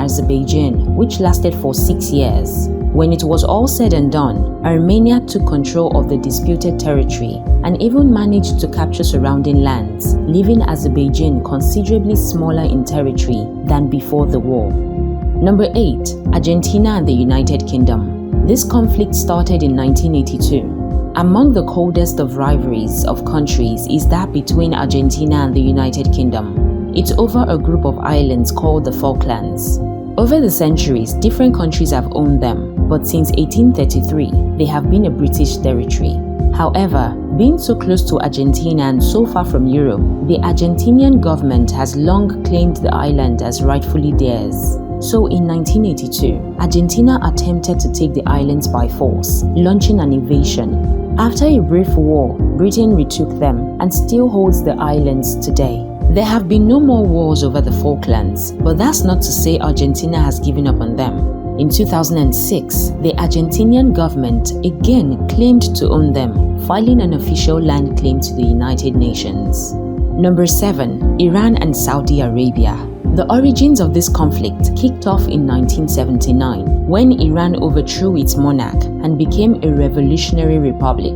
Armenia-Azerbaijan, which lasted for 6 years. When it was all said and done, Armenia took control of the disputed territory and even managed to capture surrounding lands, leaving Azerbaijan considerably smaller in territory than before the war. Number 8. Argentina and the United Kingdom. This conflict started in 1982. Among the coldest of rivalries of countries is that between Argentina and the United Kingdom. It's over a group of islands called the Falklands. Over the centuries, different countries have owned them, but since 1833, they have been a British territory. However, being so close to Argentina and so far from Europe, the Argentinian government has long claimed the island as rightfully theirs. So in 1982, Argentina attempted to take the islands by force, launching an invasion. After a brief war, Britain retook them and still holds the islands today. There have been no more wars over the Falklands, but that's not to say Argentina has given up on them. In 2006, the Argentinian government again claimed to own them, filing an official land claim to the United Nations. Number 7. Iran and Saudi Arabia. The origins of this conflict kicked off in 1979 when Iran overthrew its monarch and became a revolutionary republic.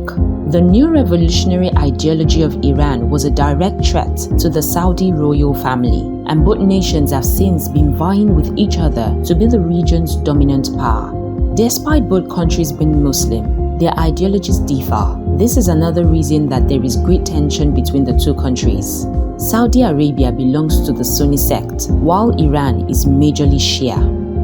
The new revolutionary ideology of Iran was a direct threat to the Saudi royal family, and both nations have since been vying with each other to be the region's dominant power. Despite both countries being Muslim, their ideologies differ. This is another reason that there is great tension between the two countries. Saudi Arabia belongs to the Sunni sect, while Iran is majorly Shia.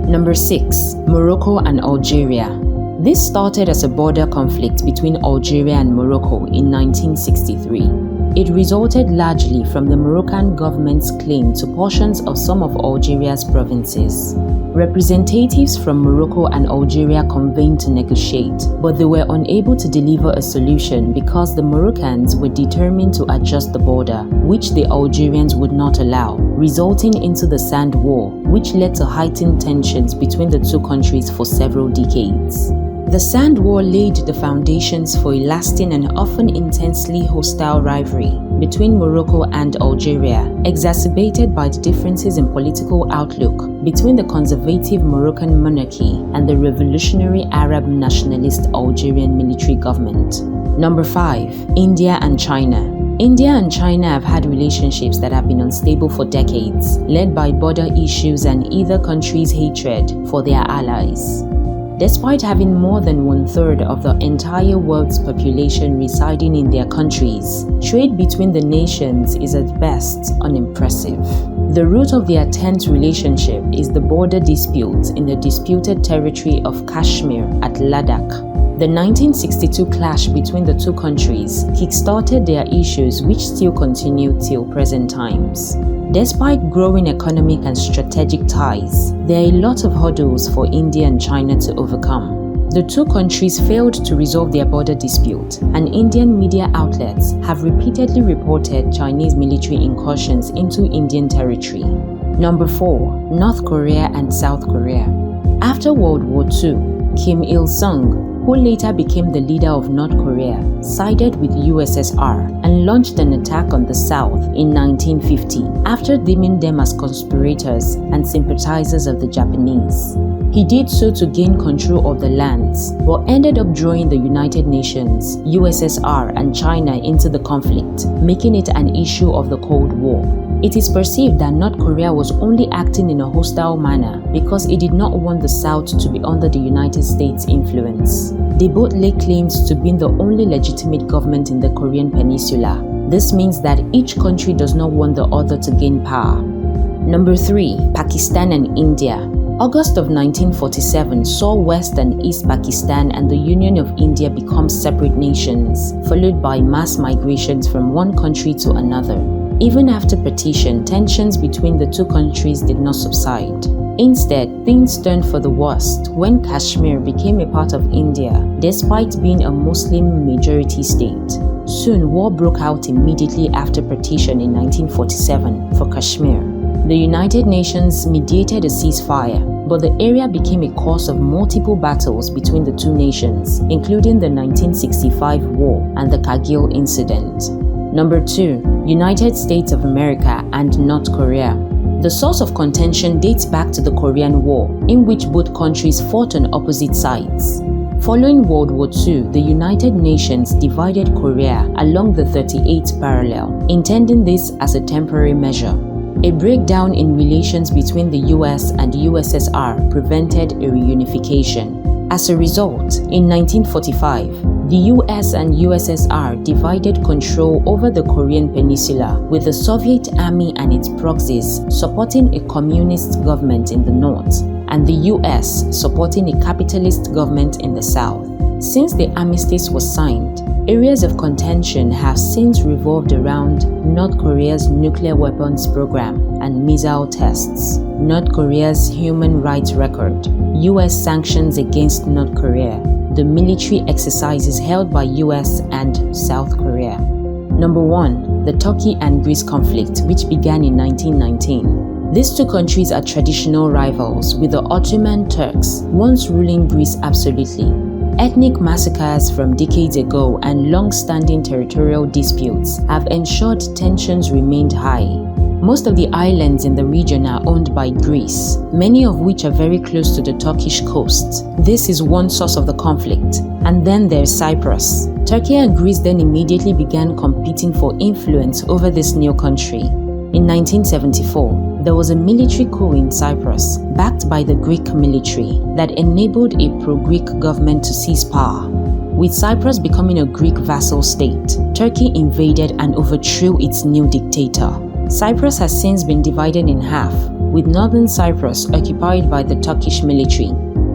Number 6. Morocco and Algeria. This started as a border conflict between Algeria and Morocco in 1963. It resulted largely from the Moroccan government's claim to portions of some of Algeria's provinces. Representatives from Morocco and Algeria convened to negotiate, but they were unable to deliver a solution because the Moroccans were determined to adjust the border, which the Algerians would not allow, resulting into the Sand War, which led to heightened tensions between the two countries for several decades. The Sand War laid the foundations for a lasting and often intensely hostile rivalry between Morocco and Algeria, exacerbated by the differences in political outlook between the conservative Moroccan monarchy and the revolutionary Arab nationalist Algerian military government. Number 5. India and China. India and China have had relationships that have been unstable for decades, led by border issues and either country's hatred for their allies. Despite having more than 1/3 of the entire world's population residing in their countries, trade between the nations is at best unimpressive. The root of their tense relationship is the border dispute in the disputed territory of Kashmir at Ladakh. The 1962 clash between the two countries kick-started their issues which still continue till present times. Despite growing economic and strategic ties, there are a lot of hurdles for India and China to overcome. The two countries failed to resolve their border dispute, and Indian media outlets have repeatedly reported Chinese military incursions into Indian territory. Number 4. North Korea and South Korea. After World War II, Kim Il-sung, who later became the leader of North Korea, sided with USSR and launched an attack on the South in 1950 after deeming them as conspirators and sympathizers of the Japanese. He did so to gain control of the lands, but ended up drawing the United Nations, USSR, and China into the conflict, making it an issue of the Cold War. It is perceived that North Korea was only acting in a hostile manner because it did not want the South to be under the United States' influence. They both lay claims to being the only legitimate government in the Korean peninsula. This means that each country does not want the other to gain power. Number 3. Pakistan and India. August of 1947 saw West and East Pakistan and the Union of India become separate nations, followed by mass migrations from one country to another. Even after partition, tensions between the two countries did not subside. Instead, things turned for the worst when Kashmir became a part of India, despite being a Muslim majority state. Soon, war broke out immediately after partition in 1947 for Kashmir. The United Nations mediated a ceasefire, but the area became a cause of multiple battles between the two nations, including the 1965 war and the Kargil incident. Number 2. United States of America and North Korea. The source of contention dates back to the Korean War, in which both countries fought on opposite sides. Following World War II, the United Nations divided Korea along the 38th parallel, intending this as a temporary measure. A breakdown in relations between the US and USSR prevented a reunification. As a result, in 1945, the US and USSR divided control over the Korean peninsula, with the Soviet Army and its proxies supporting a communist government in the north, and the US supporting a capitalist government in the south. Since the armistice was signed, areas of contention have since revolved around North Korea's nuclear weapons program and missile tests, North Korea's human rights record, US sanctions against North Korea, the military exercises held by US and South Korea. Number 1. The Turkey and Greece conflict, which began in 1919. These two countries are traditional rivals, with the Ottoman Turks once ruling Greece absolutely. Ethnic massacres from decades ago and long-standing territorial disputes have ensured tensions remained high. Most of the islands in the region are owned by Greece, many of which are very close to the Turkish coast. This is one source of the conflict. And then there's Cyprus. Turkey and Greece then immediately began competing for influence over this new country. In 1974, there was a military coup in Cyprus, backed by the Greek military, that enabled a pro-Greek government to seize power. With Cyprus becoming a Greek vassal state, Turkey invaded and overthrew its new dictator. Cyprus has since been divided in half, with northern Cyprus occupied by the Turkish military.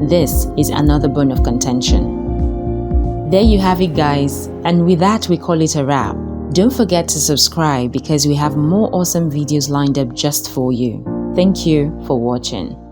This is another bone of contention. There you have it, guys, and with that we call it a wrap. Don't forget to subscribe because we have more awesome videos lined up just for you. Thank you for watching.